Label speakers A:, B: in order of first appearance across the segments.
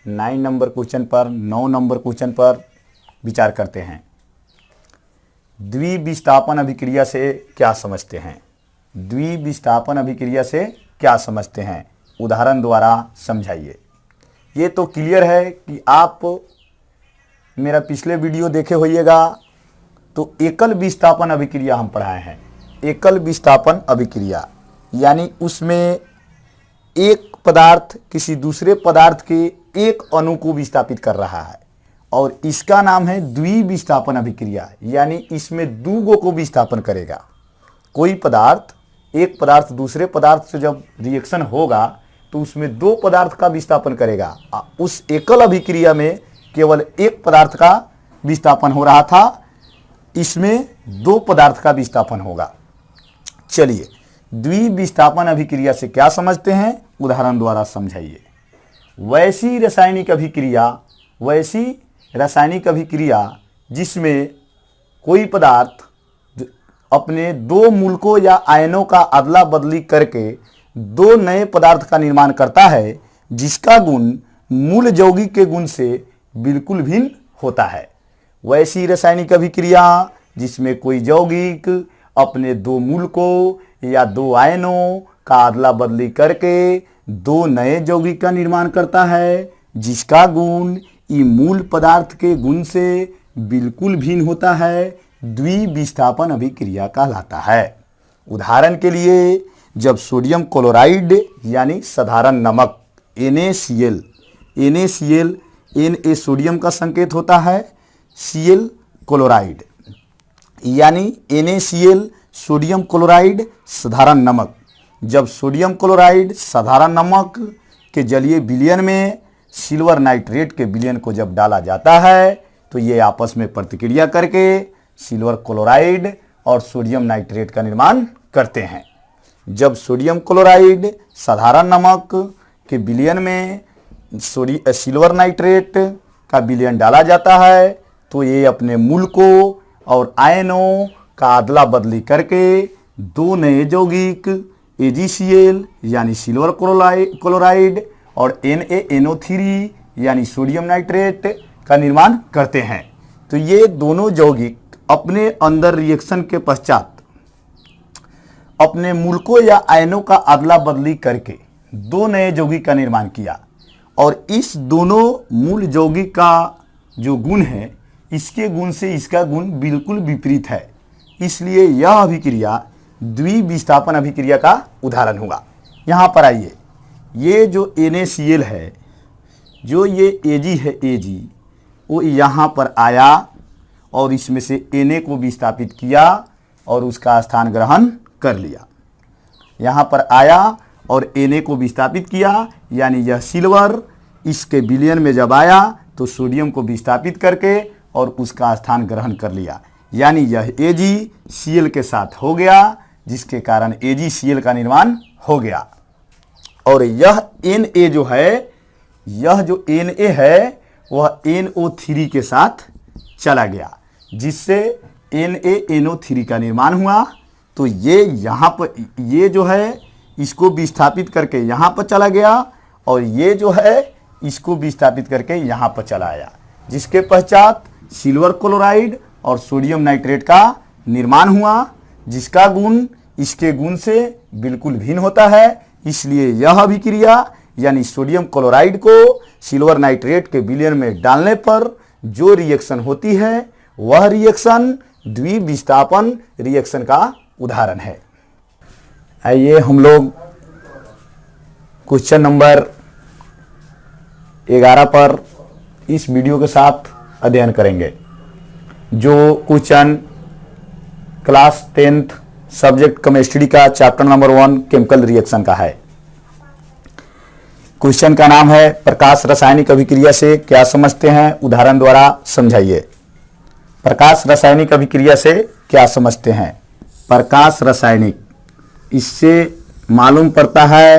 A: 9 number question पर 9 number question पर विचार करते हैं। द्विविस्थापन अभिक्रिया से क्या समझते हैं? द्विविस्थापन अभिक्रिया से क्या समझते हैं? उदाहरण द्वारा समझाइए। ये तो क्लियर है कि आप मेरा पिछले वीडियो देखे होइएगा तो एकल विस्थापन अभिक्रिया हम पढ़ाए हैं। एकल विस्थापन अभिक्रिया यानी उसमें एक पदार्थ किसी दूसरे पदार्थ के एक अणु को विस्थापित कर रहा है और इसका नाम है द्विविस्थापन अभिक्रिया, यानी इसमें दो गो को विस्थापन करेगा। कोई पदार्थ, एक पदार्थ दूसरे पदार्थ से जब रिएक्शन होगा तो उसमें दो पदार्थ का विस्थापन करेगा। उस एकल अभिक्रिया में केवल एक पदार्थ का विस्थापन हो रहा था, इसमें दो पदार्थ का विस्थापन होगा। चलिए द्विविस्थापन अभिक्रिया से क्या समझते हैं, उदाहरण द्वारा समझाइए। वैसी रासायनिक अभिक्रिया जिसमें कोई पदार्थ अपने दो मूलकों या आयनों का अदला बदली करके दो नए पदार्थ का निर्माण करता है, जिसका गुण मूल यौगिक के गुण से बिल्कुल भिन्न होता है। वैसी रासायनिक अभिक्रिया जिसमें कोई यौगिक अपने दो मूलकों या दो आयनों का अदला बदली करके दो नए यौगिक का निर्माण करता है, जिसका गुण ई मूल पदार्थ के गुण से बिल्कुल भिन्न होता है, द्विविस्थापन अभिक्रिया कहलाता है। उदाहरण के लिए, जब सोडियम क्लोराइड यानी साधारण नमक NaCl Na सोडियम का संकेत होता है, Cl क्लोराइड यानी NaCl सोडियम क्लोराइड साधारण नमक। जब सोडियम क्लोराइड साधारण नमक के जलीय विलयन में सिल्वर नाइट्रेट के विलयन को जब डाला जाता है तो ये आपस में प्रतिक्रिया करके सिल्वर क्लोराइड और सोडियम नाइट्रेट का निर्माण करते हैं। जब सोडियम क्लोराइड साधारण नमक के विलयन में सिल्वर नाइट्रेट का विलयन डाला जाता है तो ये अपने मूलकों और आयनों का अदला बदली करके दो नए यौगिक AgCl यानी सिल्वर क्लोराइड और NaNO3 यानी सोडियम नाइट्रेट का निर्माण करते हैं। तो ये दोनों यौगिक अपने अंदर रिएक्शन के पश्चात अपने मूलकों या आयनों का अदला बदली करके दो नए यौगिक का निर्माण किया और इस दोनों मूल यौगिक का जो गुण है, इसके गुण से इसका गुण बिल्कुल विपरीत है, इसलिए यह अभिक्रिया द्विविस्थापन अभिक्रिया का उदाहरण होगा। यहाँ पर आइए, ये जो NaCl है, जो ये Ag है, Ag वो यहाँ पर आया और इसमें से Na को विस्थापित किया और उसका स्थान ग्रहण कर लिया। यहाँ पर आया और Na को विस्थापित किया, यानी यह सिल्वर इसके विलयन में जब आया तो सोडियम को विस्थापित करके और उसका स्थान ग्रहण कर लिया, यानी यह AgCl के साथ हो गया, जिसके कारण AgCl का निर्माण हो गया। और यह Na जो है, यह जो Na है वह NO3 के साथ चला गया, जिससे NaNO3 का निर्माण हुआ। तो ये यहाँ पर, ये जो है इसको विस्थापित करके यहाँ पर चला गया और ये जो है इसको विस्थापित करके यहाँ पर चला आया, जिसके पश्चात सिल्वर क्लोराइड और सोडियम नाइट्रेट का निर्माण हुआ, जिसका गुण इसके गुण से बिल्कुल भिन्न होता है। इसलिए यह अभिक्रिया यानी सोडियम क्लोराइड को सिल्वर नाइट्रेट के विलयन में डालने पर जो रिएक्शन होती है वह रिएक्शन द्विविस्थापन रिएक्शन का उदाहरण है। आइए हम लोग क्वेश्चन नंबर 11 पर इस वीडियो के साथ अध्ययन करेंगे, जो question class 10th subject chemistry का चैप्टर नंबर 1 केमिकल रिएक्शन का है। क्वेश्चन का नाम है प्रकाश रासायनिक अभिक्रिया से क्या समझते हैं, उदाहरण द्वारा समझाइए। प्रकाश रासायनिक अभिक्रिया से क्या समझते हैं? प्रकाश रासायनिक, इससे मालूम पड़ता है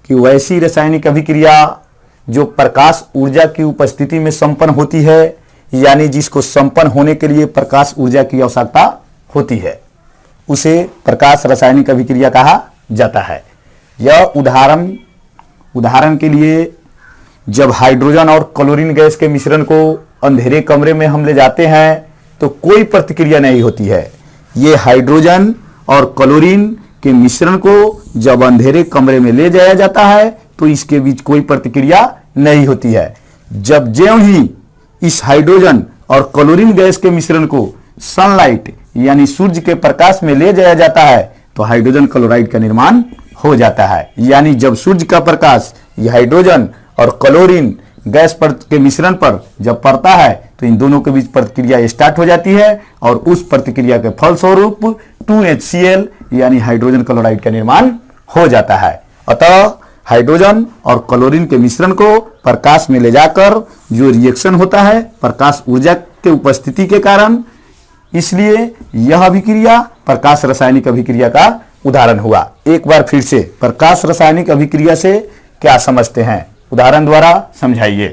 A: कि वैसी रासायनिक अभिक्रिया जो प्रकाश ऊर्जा की उपस्थिति में संपन्न होती है, यानी जिसको संपन्न होने के लिए प्रकाश ऊर्जा की आवश्यकता होती है, उसे प्रकाश रासायनिक अभिक्रिया कहा जाता है। यह उदाहरण के लिए जब हाइड्रोजन और क्लोरीन गैस के मिश्रण को अंधेरे कमरे में हम ले जाते हैं तो कोई प्रतिक्रिया नहीं होती है। ये हाइड्रोजन और क्लोरीन के मिश्रण को जब अंधेरे कमरे में ले जाया जाता है तो इसके बीच कोई प्रतिक्रिया नहीं होती है। जब ज्यों ही इस हाइड्रोजन और क्लोरीन गैस के मिश्रण को सनलाइट यानी सूर्य के प्रकाश में ले जाया जाता है तो हाइड्रोजन क्लोराइड का निर्माण हो जाता है। यानी जब सूर्य का प्रकाश ये हाइड्रोजन और क्लोरीन गैस पर के मिश्रण पर जब पड़ता है तो इन दोनों के बीच प्रतिक्रिया स्टार्ट हो जाती है और उस प्रतिक्रिया के फलस्वरूप 2HCl यानी हाइड्रोजन क्लोराइड का निर्माण हो जाता है। अतः हाइड्रोजन और क्लोरीन के मिश्रण को प्रकाश में ले जाकर जो रिएक्शन होता है प्रकाश ऊर्जा के उपस्थिति के कारण, इसलिए यह अभिक्रिया प्रकाश रासायनिक अभिक्रिया का उदाहरण हुआ। एक बार फिर से प्रकाश रासायनिक अभिक्रिया से क्या समझते हैं, उदाहरण द्वारा समझाइए।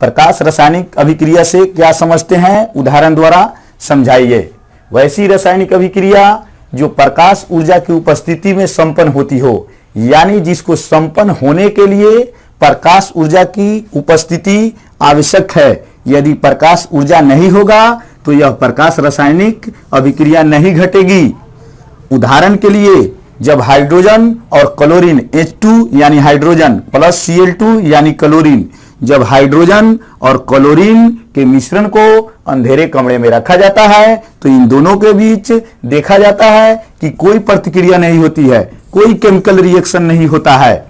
A: प्रकाश रासायनिक अभिक्रिया से क्या समझते हैं, उदाहरण द्वारा समझाइए। वैसी रासायनिक अभिक्रिया जो प्रकाश ऊर्जा की उपस्थिति में संपन्न होती हो, यानी जिसको संपन्न होने के लिए प्रकाश ऊर्जा की उपस्थिति आवश्यक है। यदि प्रकाश ऊर्जा नहीं होगा तो यह प्रकाश रासायनिक अभिक्रिया नहीं घटेगी। उदाहरण के लिए जब हाइड्रोजन और क्लोरीन H2 यानी हाइड्रोजन प्लस Cl2 यानी क्लोरीन, जब हाइड्रोजन और क्लोरीन के मिश्रण को अंधेरे कमरे में रखा जाता है तो इन दोनों के बीच देखा जाता है कि कोई प्रतिक्रिया नहीं होती है, कोई केमिकल रिएक्शन नहीं होता है।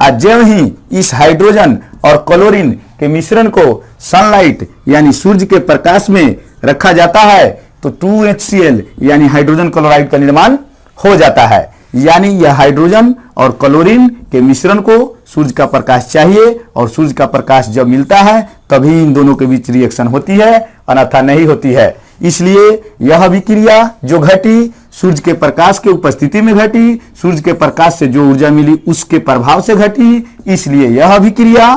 A: आज जब ही इस हाइड्रोजन और क्लोरीन के मिश्रण को सनलाइट यानी सूर्य के प्रकाश में रखा जाता है तो 2HCl यानी हाइड्रोजन क्लोराइड का निर्माण हो जाता है। यानी यह हाइड्रोजन और क्लोरीन के मिश्रण को सूर्य का प्रकाश चाहिए और सूर्य का प्रकाश जब मिलता है तभी इन दोनों के बीच रिएक्शन होती है, अन्यथा नहीं होती है। इसलिए यह अभिक्रिया जो घटी सूर्य के प्रकाश के उपस्थिति में घटी, सूर्य के प्रकाश से जो ऊर्जा मिली उसके प्रभाव से घटी, इसलिए यह अभिक्रिया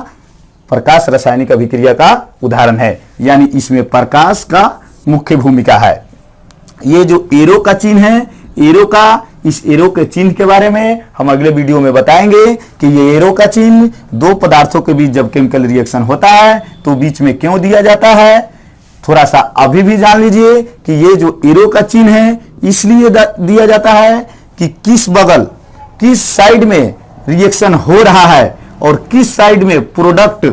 A: प्रकाश रासायनिक अभिक्रिया का उदाहरण है। यानी इसमें प्रकाश का मुख्य भूमिका है। ये जो एरो का चिन्ह है, एरो का, इस एरो के चिन्ह के बारे में हम अगले वीडियो में बताएंगे कि ये एरो का चिन्ह दो पदार्थों के बीच जब केमिकल रिएक्शन होता है तो बीच में क्यों दिया जाता है। थोड़ा सा अभी भी जान लीजिए कि ये जो एरो का चिन्ह है इसलिए दिया जाता है कि किस बगल, किस साइड में रिएक्शन हो रहा है और किस साइड में प्रोडक्ट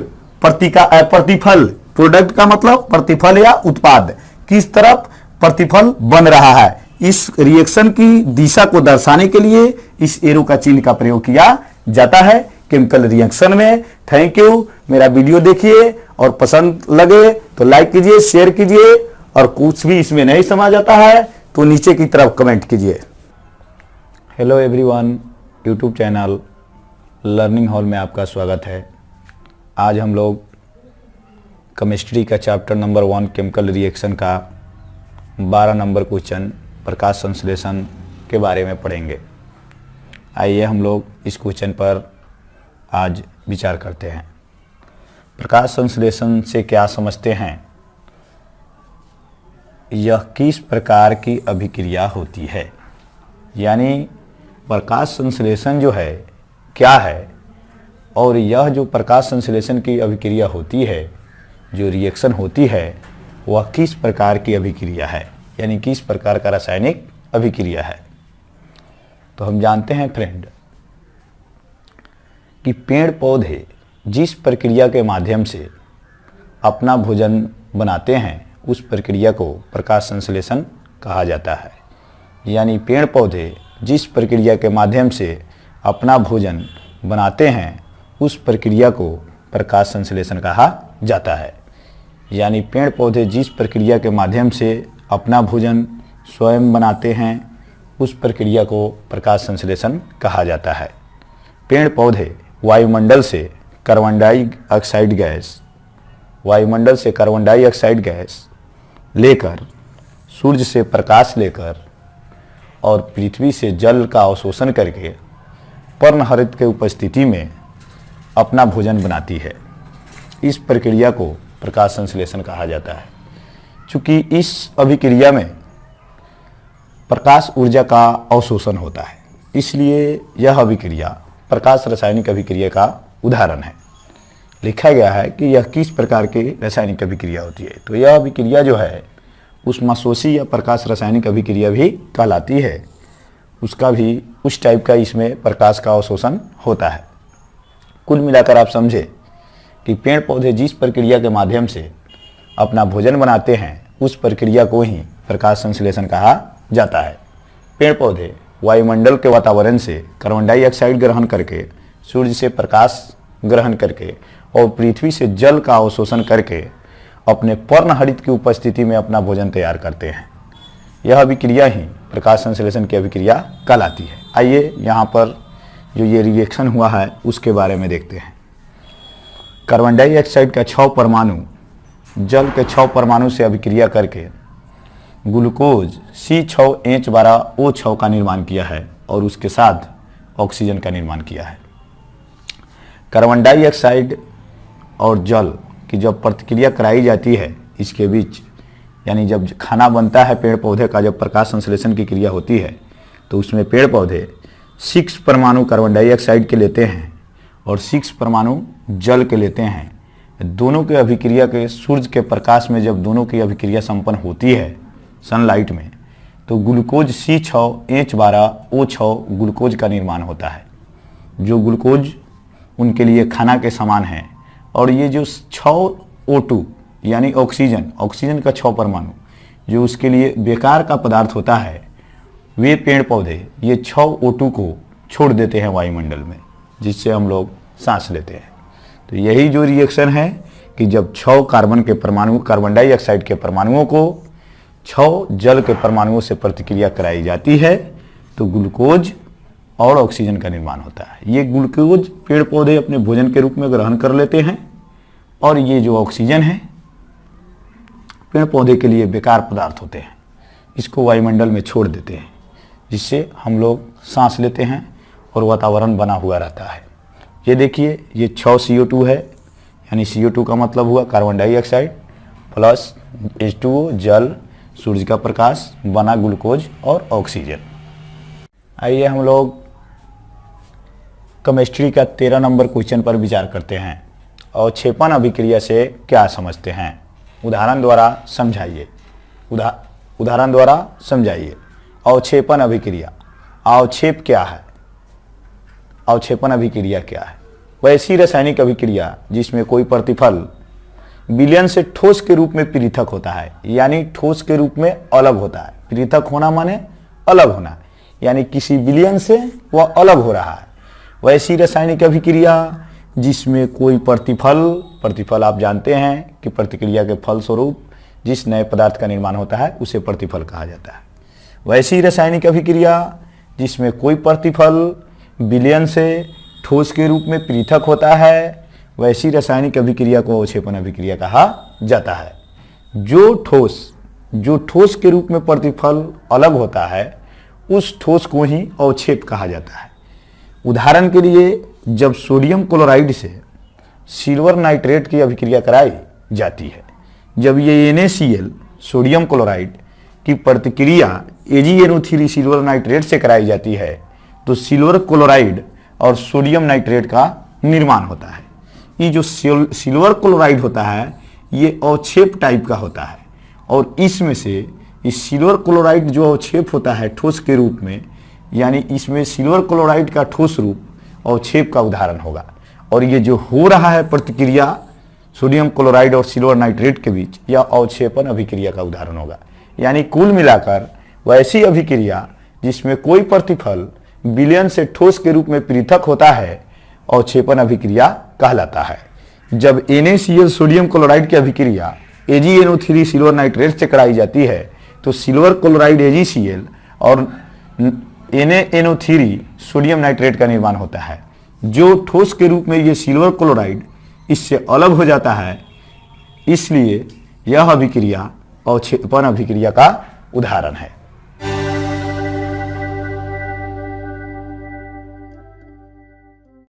A: प्रतिफल, प्रोडक्ट का मतलब प्रतिफल या उत्पाद, किस तरफ प्रतिफल बन रहा है। इस रिएक्शन की दिशा को दर्शाने के लिए इस एरो का चिन्ह का प्रयोग किया जाता है केमिकल रिएक्शन में। Thank you. मेरा वीडियो देखिए और पसंद लगे तो लाइक कीजिए, शेयर कीजिए और कुछ भी इसमें नहीं समझ आता है तो नीचे की तरफ कमेंट कीजिए। Hello everyone, YouTube channel learning hall में आपका स्वागत है। आज हम लोग केमिस्ट्री का चैप्टर नंबर 1 केमिकल रिएक्शन का 12 नंबर क्वेश्चन प्रकाश संश्लेषण के बारे में पढ़ेंगे। आइए हम लोग इस क्वेश्चन पर आज विचार करते हैं। प्रकाश संश्लेषण से क्या समझते हैं, यह किस प्रकार की अभिक्रिया होती है। यानी प्रकाश संश्लेषण जो है क्या है और यह जो प्रकाश संश्लेषण की अभिक्रिया होती है, जो रिएक्शन होती है, वह किस प्रकार की अभिक्रिया है, यानी किस प्रकार का रासायनिक अभिक्रिया है। तो हम जानते हैं फ्रेंड कि पेड़ पौधे जिस प्रक्रिया के माध्यम से अपना भोजन बनाते हैं उस प्रक्रिया को प्रकाश संश्लेषण कहा जाता है। यानी पेड़ पौधे जिस प्रक्रिया के माध्यम से अपना भोजन बनाते हैं उस प्रक्रिया को प्रकाश संश्लेषण कहा जाता है। यानी पेड़ पौधे जिस प्रक्रिया के माध्यम से अपना भोजन स्वयं बनाते हैं उस प्रक्रिया को प्रकाश संश्लेषण कहा जाता है। पेड़ पौधे वायुमंडल से कार्बन डाइऑक्साइड गैस लेकर, सूर्य से प्रकाश लेकर और पृथ्वी से जल का अवशोषण करके पर्णहरित के उपस्थिति में अपना भोजन बनाती है। इस प्रक्रिया को प्रकाश संश्लेषण कहा जाता है। चूँकि इस अभिक्रिया में प्रकाश ऊर्जा का अवशोषण होता है, इसलिए यह अभिक्रिया प्रकाश रासायनिक अभिक्रिया का उदाहरण है। लिखा गया है कि यह किस प्रकार की रासायनिक अभिक्रिया होती है। तो यह अभिक्रिया जो है उष्माशोषी या प्रकाश रासायनिक अभिक्रिया भी कहलाती है। उसका भी उस टाइप का इसमें प्रकाश का अवशोषण होता है। कुल मिलाकर आप समझे कि पेड़ पौधे जिस प्रक्रिया के माध्यम से अपना भोजन बनाते हैं उस प्रक्रिया को ही प्रकाश संश्लेषण कहा जाता है। पेड़ पौधे वायुमंडल के वातावरण से कार्बन डाइऑक्साइड ग्रहण करके, सूर्य से प्रकाश ग्रहण करके और पृथ्वी से जल का अवशोषण करके अपने पर्णहरित की उपस्थिति में अपना भोजन तैयार करते हैं। यह अभिक्रिया ही प्रकाश संश्लेषण की अभिक्रिया कहलाती है। आइए यहाँ पर जो ये रिएक्शन हुआ है उसके बारे में देखते हैं। कार्बन डाइऑक्साइड का 6 परमाणु जल के 6 परमाणु से अभिक्रिया करके ग्लूकोज C6H12O6 का निर्माण किया है और उसके साथ ऑक्सीजन का निर्माण किया है। कार्बन डाइऑक्साइड और जल की जब प्रतिक्रिया कराई जाती है इसके बीच, यानी जब खाना बनता है पेड़ पौधे का, जब प्रकाश संश्लेषण की क्रिया होती है तो उसमें पेड़ पौधे 6 परमाणु कार्बन डाइऑक्साइड के लेते हैं और 6 परमाणु जल के लेते हैं। दोनों के अभिक्रिया के सूर्य के प्रकाश में जब दोनों की अभिक्रिया संपन्न होती है सनलाइट में, तो ग्लूकोज C6H12O6 ग्लूकोज का निर्माण होता है। जो ग्लूकोज उनके लिए खाना के समान है। और ये जो 6 O2 यानी ऑक्सीजन का 6 परमाणु जो उसके लिए बेकार का पदार्थ होता है, वे पेड़ पौधे ये 6 O2 को छोड़ देते हैं वायुमंडल में, जिससे हम लोग सांस लेते हैं। तो यही जो रिएक्शन है कि जब 6 कार्बन के परमाणु कार्बन डाइऑक्साइड के परमाणुओं को 6 जल के परमाणुओं से प्रतिक्रिया कराई जाती है तो ग्लूकोज और ऑक्सीजन का निर्माण होता है। ये ग्लूकोज पेड़ पौधे अपने भोजन के रूप में ग्रहण कर लेते हैं और ये जो ऑक्सीजन है पेड़ पौधे के लिए बेकार पदार्थ होते हैं, इसको वायुमंडल में छोड़ देते हैं, जिससे हम लोग सांस लेते हैं और वातावरण बना हुआ रहता है। ये देखिए, ये 6 CO2 है, यानी CO2 का मतलब हुआ कार्बन डाइऑक्साइड प्लस H2O जल, सूर्य का प्रकाश, बना ग्लूकोज और ऑक्सीजन। आइए हम लोग केमिस्ट्री का 13 नंबर क्वेश्चन पर विचार करते हैं। अवक्षेपण अभिक्रिया से क्या समझते हैं? उदाहरण द्वारा समझाइए। उदाहरण द्वारा समझाइए। अवक्षेपण अभिक्रिया, अवक्षेप क्या है? अवक्षेपण अभिक्रिया क्या है? वैसी रासायनिक अभिक्रिया जिसमें कोई प्रतिफल विलयन से ठोस के रूप में पृथक होता है, यानी ठोस के रूप में अलग होता है। पृथक होना माने अलग होना, यानी किसी विलयन से वह अलग हो रहा है। वैसी रासायनिक अभिक्रिया जिसमें कोई प्रतिफल आप जानते हैं कि प्रतिक्रिया के फलस्वरूप जिस नए पदार्थ का निर्माण होता है उसे प्रतिफल कहा जाता है। वैसी रासायनिक अभिक्रिया जिसमें कोई प्रतिफल विलयन से ठोस के रूप में पृथक होता है, वैसी रासायनिक अभिक्रिया को अवक्षेपण अभिक्रिया कहा जाता है। जो ठोस के रूप में प्रतिफल अलग होता है उस ठोस को ही अवक्षेप कहा जाता है। उदाहरण के लिए, जब सोडियम क्लोराइड से सिल्वर नाइट्रेट की अभिक्रिया कराई जाती है, जब ये NaCl सोडियम क्लोराइड की प्रतिक्रिया AgNO3 सिल्वर नाइट्रेट से कराई जाती है तो सिल्वर क्लोराइड और सोडियम नाइट्रेट का निर्माण होता है। ये जो सिल्वर क्लोराइड होता है ये अवक्षेप टाइप का होता है और इसमें से इस सिल्वर क्लोराइड जो अवक्षेप होता है ठोस के रूप में, यानी इसमें सिल्वर क्लोराइड का ठोस रूप अवक्षेप का उदाहरण होगा। और ये जो हो रहा है प्रतिक्रिया सोडियम क्लोराइड और सिल्वर नाइट्रेट के बीच, यह अवक्षेपण अभिक्रिया का उदाहरण होगा। यानी कुल मिलाकर वैसी अभिक्रिया जिसमें कोई प्रतिफल विलयन से ठोस के रूप में पृथक होता है अवक्षेपण अभिक्रिया कहलाता है। जब NaCl सोडियम क्लोराइड की अभिक्रिया AgNO3 सिल्वर नाइट्रेट से कराई जाती है तो सिल्वर क्लोराइड AgCl और NaNO3 सोडियम नाइट्रेट का निर्माण होता है। जो ठोस के रूप में ये सिल्वर क्लोराइड इससे अलग हो जाता है, इसलिए यह अभिक्रिया अवक्षेपण अभिक्रिया का उदाहरण है।